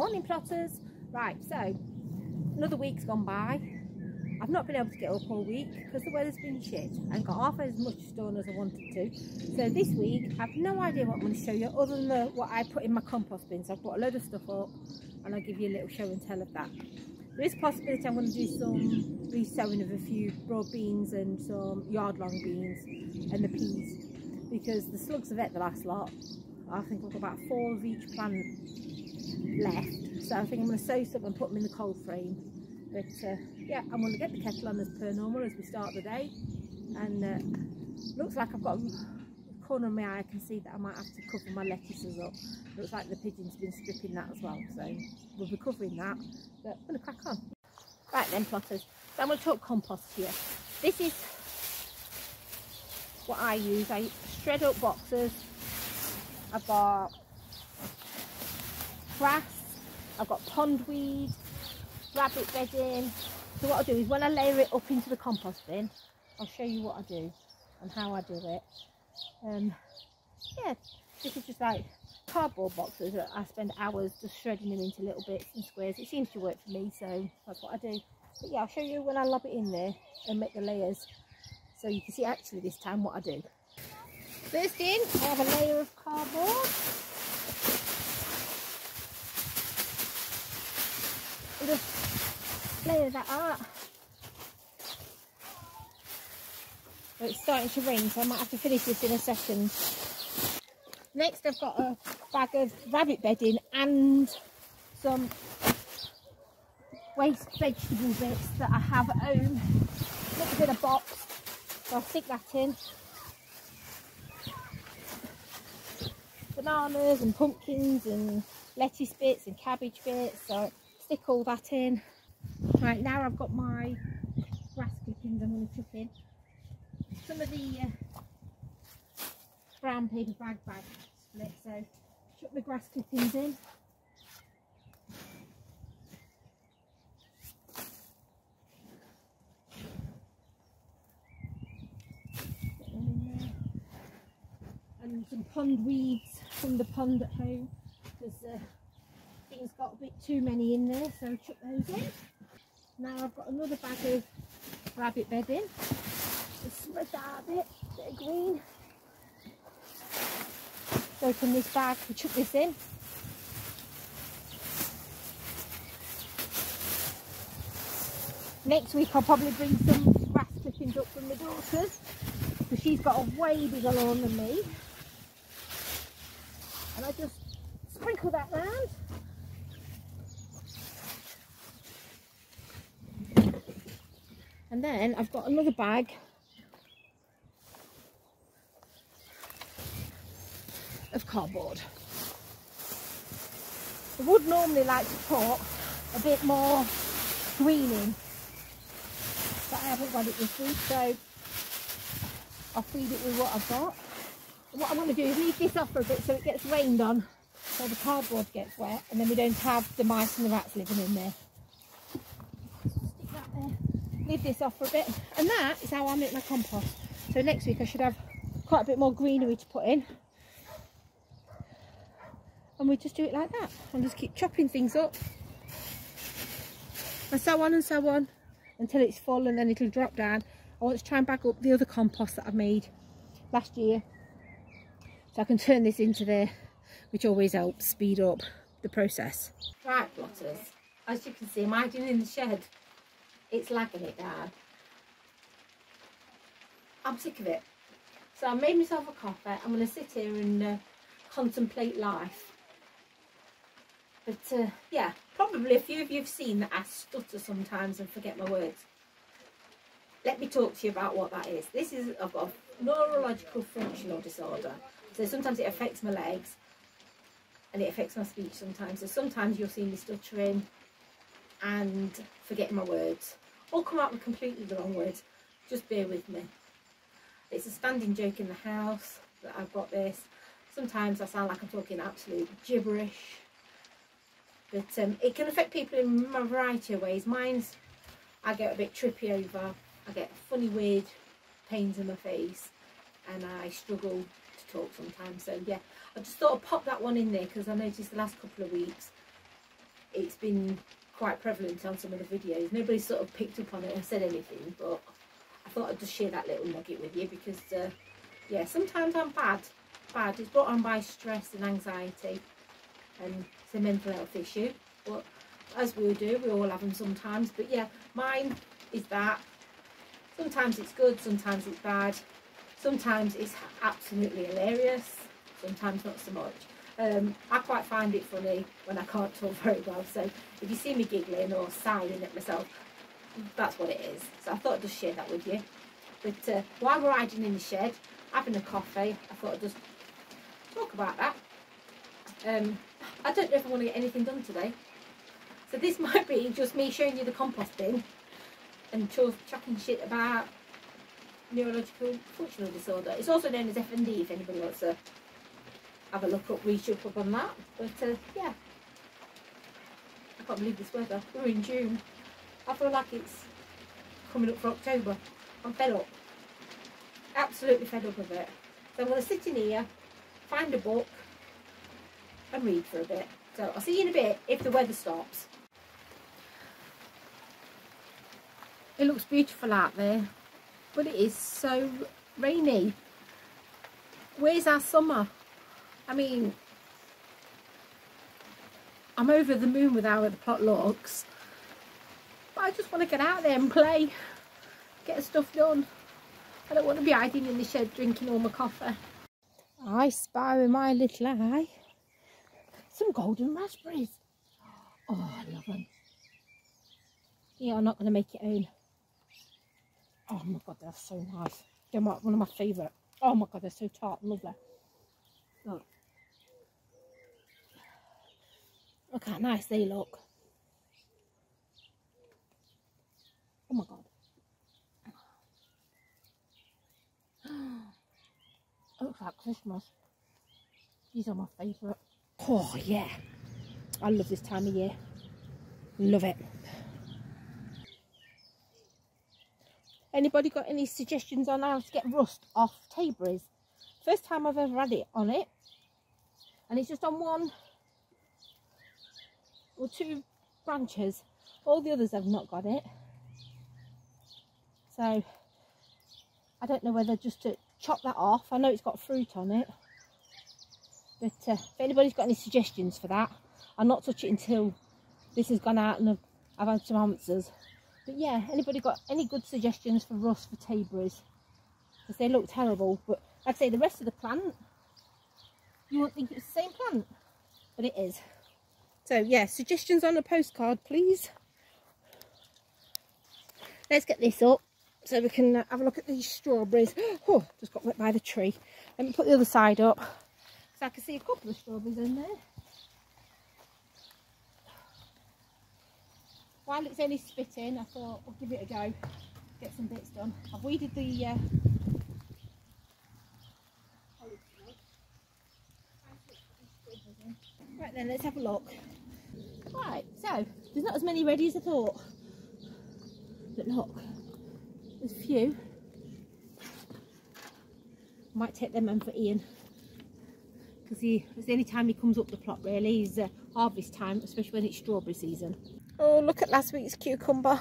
Morning plotters. Right, so another week's gone by. I've not been able to get up all week because the weather's been shit and got half as much done as I wanted to. So this week I have no idea what I'm going to show you other than what I put in my compost bin. So I've put a load of stuff up and I'll give you a little show and tell of that. There is a possibility I'm going to do some re-sowing of a few broad beans and some yard long beans and the peas, because the slugs have ate the last lot. I think I've got about 4 of each plant left, so I think I'm going to sow some and put them in the cold frame. But yeah, I'm going to get the kettle on as per normal as we start the day, and looks like I've got a corner of my eye. I can see that I might have to cover my lettuces up. Looks like the pigeon's been stripping that as well, so we'll be covering that, but I'm going to crack on. Right then plotters, so I'm going to talk compost here. This is what I use. I shred up boxes. I've got grass, I've got pondweed, rabbit bedding. So what I'll do is when I layer it up into the compost bin, I'll show you what I do and how I do it. Yeah, this is just like cardboard boxes that I spend hours just shredding them into little bits and squares. It seems to work for me, so that's what I do. But yeah, I'll show you when I lob it in there and make the layers, so you can see actually this time what I do. First in, I have a layer of cardboard. And just layer that out. So it's starting to rain, so I might have to finish this in a second. Next I've got a bag of rabbit bedding and some waste vegetable bits that I have at home. Look in a box, so I'll stick that in. Bananas and pumpkins and lettuce bits and cabbage bits, so stick all that in. Right, now I've got my grass clippings I'm going to chuck in. Some of the brown paper bag split, so chuck the grass clippings in. Get them in there. And some pond weeds from the pond at home, because things got a bit too many in there, so chuck those in. Now I've got another bag of rabbit bedding. Just spread that out a bit of green. So open this bag and chuck this in. Next week I'll probably bring some grass clippings up from my daughter's, because she's got a way bigger lawn than me. And I just sprinkle that round. And then I've got another bag of cardboard. I would normally like to put a bit more green in, but I haven't got it this week, so I'll feed it with what I've got. What I want to do is leave this off for a bit so it gets rained on, so the cardboard gets wet, and then we don't have the mice and the rats living in there. Stick that there. Leave this off for a bit, and that is how I make my compost. So next week I should have quite a bit more greenery to put in, and we just do it like that and just keep chopping things up and so on until it's full, and then it'll drop down. I want to try and bag up the other compost that I made last year, so I can turn this into there, which always helps speed up the process. Right plotters, as you can see I'm hiding in the shed. It's lagging it down. I'm sick of it. So I made myself a coffee. I'm going to sit here and contemplate life. But yeah, probably a few of you have seen that I stutter sometimes and forget my words. Let me talk to you about what that is. This is, I've got a neurological functional disorder. So sometimes it affects my legs and it affects my speech sometimes. So sometimes you'll see me stuttering and forgetting my words, or come out with completely the wrong words. Just bear with me. It's a standing joke in the house that I've got this. Sometimes I sound like I'm talking absolute gibberish, but it can affect people in a variety of ways. Mine's, I get a bit trippy over, I get funny weird pains in my face, and I struggle to talk sometimes. So yeah, I just thought I'd pop that one in there because I noticed the last couple of weeks it's been quite prevalent on some of the videos. Nobody's sort of picked up on it and said anything, but I thought I'd just share that little nugget with you because, yeah, sometimes I'm bad. It's brought on by stress and anxiety, and it's a mental health issue. But as we do, we all have them sometimes. But yeah, mine is that. Sometimes it's good, sometimes it's bad. Sometimes it's absolutely hilarious, sometimes not so much. I quite find it funny when I can't talk very well, so if you see me giggling or sighing at myself, that's what it is. So I thought I'd just share that with you. But while we're hiding in the shed, having a coffee, I thought I'd just talk about that. I don't know if I want to get anything done today. So this might be just me showing you the compost bin and chatting shit about neurological functional disorder. It's also known as FND if anybody wants to have a look up, reach up on that. But yeah, I can't believe this weather. We're in June. I feel like it's coming up for October. I'm fed up. Absolutely fed up of it. So I'm going to sit in here, find a book and read for a bit. So I'll see you in a bit if the weather stops. It looks beautiful out there, but it is so rainy. Where's our summer? I mean, I'm over the moon with how the plot looks, but I just want to get out there and play, get stuff done. I don't want to be hiding in the shed drinking all my coffee. I spy with my little eye some golden raspberries. Oh, I love them. Yeah, I'm not going to make it own. Oh my god, they're so nice. They're one of my favourite. Oh my god, they're so tart and lovely. Look. Look how nice they look. Oh my god. It looks like Christmas. These are my favourite. Oh yeah. I love this time of year. Love it. Anybody got any suggestions on how to get rust off tayberries? First time I've ever had it on it. And it's just on one or two branches. All the others have not got it. So I don't know whether just to chop that off. I know it's got fruit on it. But if anybody's got any suggestions for that, I'll not touch it until this has gone out and I've had some answers. But yeah, anybody got any good suggestions for rust for tayberries? Because they look terrible. But I'd say the rest of the plant, you won't think it's the same plant. But it is. So yeah, suggestions on a postcard, please. Let's get this up so we can have a look at these strawberries. Oh, just got wet by the tree. Let me put the other side up so I can see a couple of strawberries in there. While it's only spitting, I thought I'll give it a go, get some bits done. I've weeded the right then, let's have a look. Right, so there's not as many ready as I thought, but look, there's a few. I might take them in for Ian, because it's the only time he comes up the plot really, is harvest time, especially when it's strawberry season. Oh, look at last week's cucumber.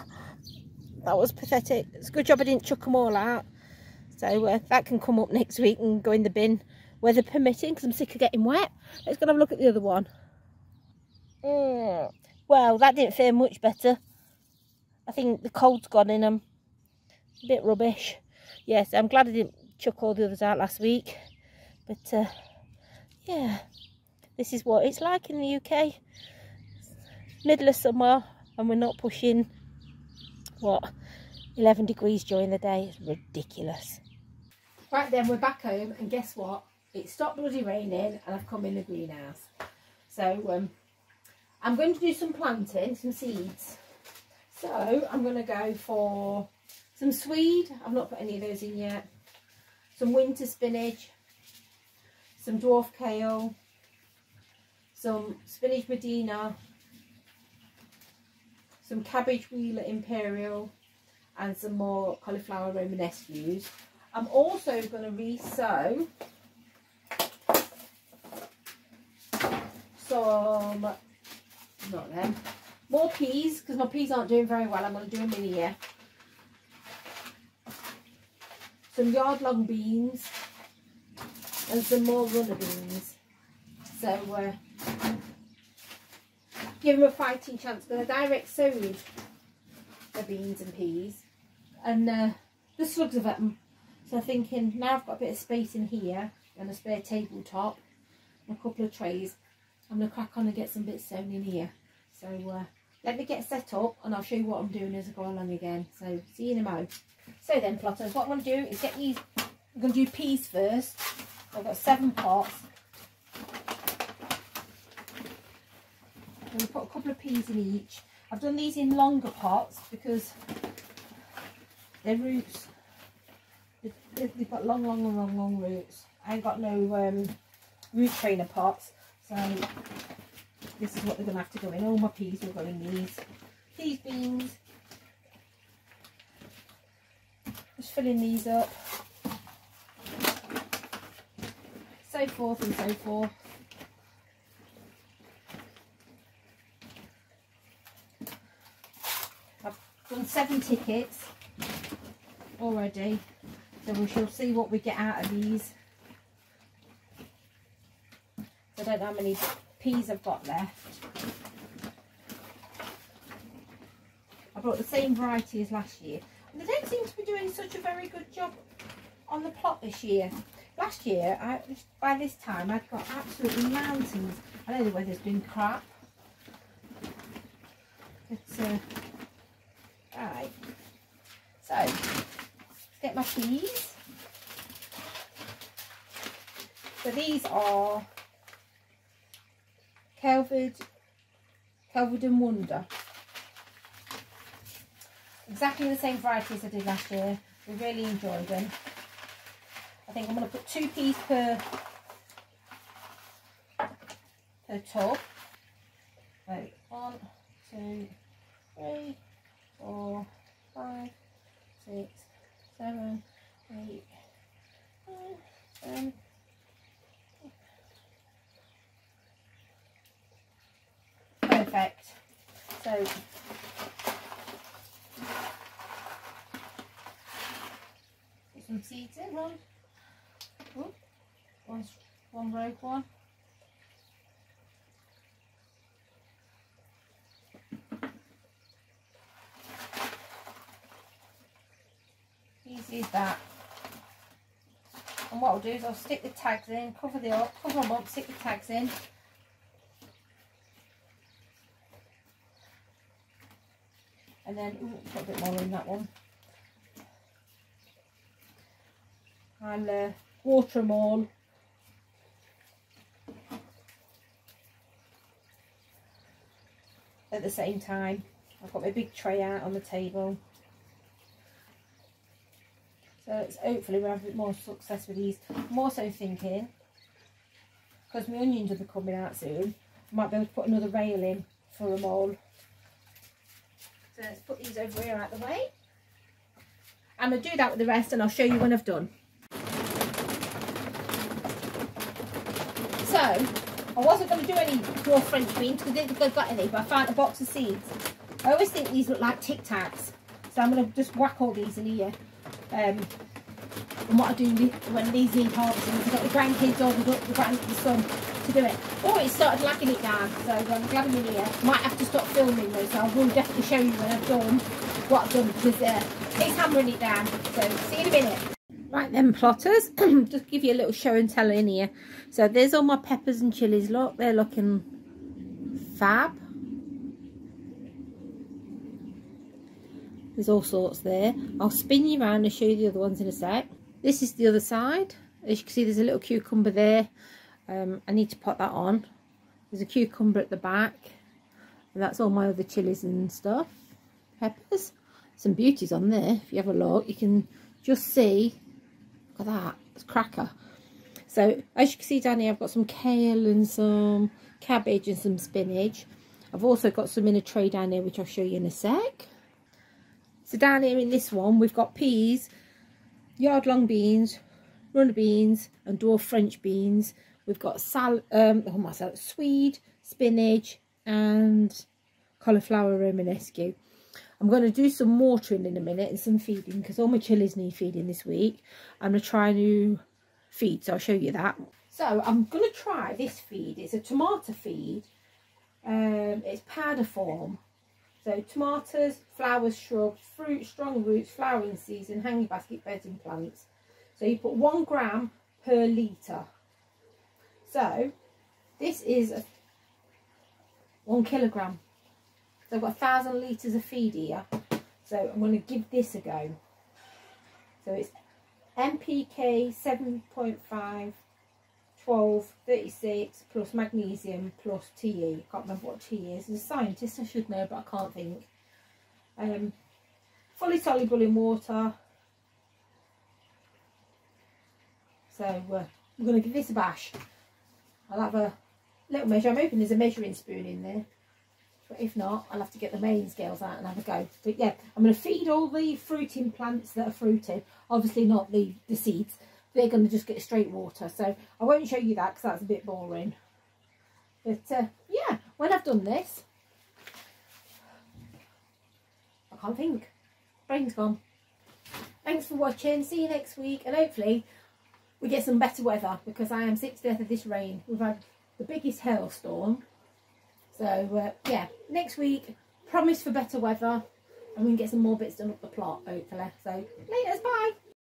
That was pathetic. It's a good job I didn't chuck them all out. So that can come up next week and go in the bin, weather permitting, because I'm sick of getting wet. Let's go and have a look at the other one. Well, that didn't fare much better. I think the cold's gone in them. A bit rubbish. Yes, I'm glad I didn't chuck all the others out last week. But yeah, this is what it's like in the UK. Middle of summer and we're not pushing, what, 11 degrees during the day. It's ridiculous. Right then, we're back home and guess what? It stopped bloody raining and I've come in the greenhouse. So I'm going to do some planting, some seeds. So I'm going to go for some swede. I've not put any of those in yet. Some winter spinach, some dwarf kale, some spinach Medina, some cabbage wheeler imperial, and some more cauliflower romanesque views. I'm also going to re-sow some not them. More peas, because my peas aren't doing very well. I'm going to do them in here. Some yard-long beans and some more runner beans. So give them a fighting chance. I'm going to direct sowed the beans and peas, and the slugs have them. So I'm thinking now I've got a bit of space in here and a spare tabletop and a couple of trays. I'm going to crack on and get some bits sown in here. So let me get set up and I'll show you what I'm doing as I go along again. So see you in a mo. So then, plotters, what I'm going to do is get these. I'm going to do peas first. I've got 7 pots. I'm going to put a couple of peas in each. I've done these in longer pots because their roots, they've got long roots. I ain't got no root trainer pots, so this is what they're going to have to go in. All my peas will go in these. These beans, just filling these up, so forth and so forth. I've done 7 tickets already, so we shall see what we get out of these. I don't know how many peas I've got left. I brought the same variety as last year. And they don't seem to be doing such a very good job on the plot this year. Last year, by this time, I'd got absolutely mountains. I know the weather's been crap. But, alright. So, let's get my peas. So these are Kelvid and Wonder. Exactly the same variety as I did last year. We really enjoyed them. I think I'm going to put 2 peas per tub. So 1, 2, 3, 4, 5, 6, 7, 8, 9, 10. Perfect. So put some seeds in. One rogue one. Easy as that. And what I'll do is I'll stick the tags in, cover them up, stick the tags in. And then, put a bit more in that one. I'll water them all. At the same time. I've got my big tray out on the table. So it's hopefully we'll have a bit more success with these. I'm also thinking, because my onions will be coming out soon, I might be able to put another rail in for them all. So let's put these over here out of the way. I'm going to do that with the rest and I'll show you when I've done. So, I wasn't going to do any more French beans because I didn't think I've got any, but I found a box of seeds. I always think these look like Tic Tacs, so I'm going to just whack all these in here. And what I do when these need harvesting is I've got the grandkids or the son to do it. Oh, it started lagging it down, so I'm glad I'm in here. Might have to stop filming though, so I will definitely show you when I've done what I've done because it's hammering it down. So see you in a minute. Right then, plotters, just give you a little show and tell in here. So there's all my peppers and chilies. Look, they're looking fab. There's all sorts there. I'll spin you around and show you the other ones in a sec. This is the other side. As you can see, there's a little cucumber there. I need to put that on. There's a cucumber at the back. And that's all my other chilies and stuff. Peppers. Some beauties on there. If you have a look, you can just see. Look at that. It's cracker. So, as you can see down here, I've got some kale and some cabbage and some spinach. I've also got some in a tray down there, which I'll show you in a sec. So down here in this one, we've got peas, yard-long beans, runner beans, and dwarf French beans. We've got swede, spinach, and cauliflower romanesque. I'm going to do some watering in a minute and some feeding because all my chilies need feeding this week. I'm going to try a new feed, so I'll show you that. So I'm going to try this feed. It's a tomato feed. It's powder form. So tomatoes, flowers, shrubs, fruit, strong roots, flowering season, hanging basket, bedding plants. So you put 1 gram per litre. So this is 1 kilogram. So I've got 1,000 litres of feed here. So I'm going to give this a go. So it's NPK 7.5, 12, 36 plus magnesium plus TE. Can't remember what TE is. As a scientist I should know, but I can't think. Fully soluble in water. So we're going to give this a bash. I'll have a little measure. I'm hoping there's a measuring spoon in there. But if not, I'll have to get the main scales out and have a go. But yeah, I'm going to feed all the fruiting plants that are fruited. Obviously not the seeds. They're going to just get straight water. So I won't show you that because that's a bit boring. But yeah, when I've done this, I can't think. Brain's gone. Thanks for watching. See you next week. And hopefully we get some better weather because I am sick to death of this rain. We've had the biggest hailstorm. So yeah, next week, promise for better weather, and we can get some more bits done up the plot, hopefully. So, laters, bye!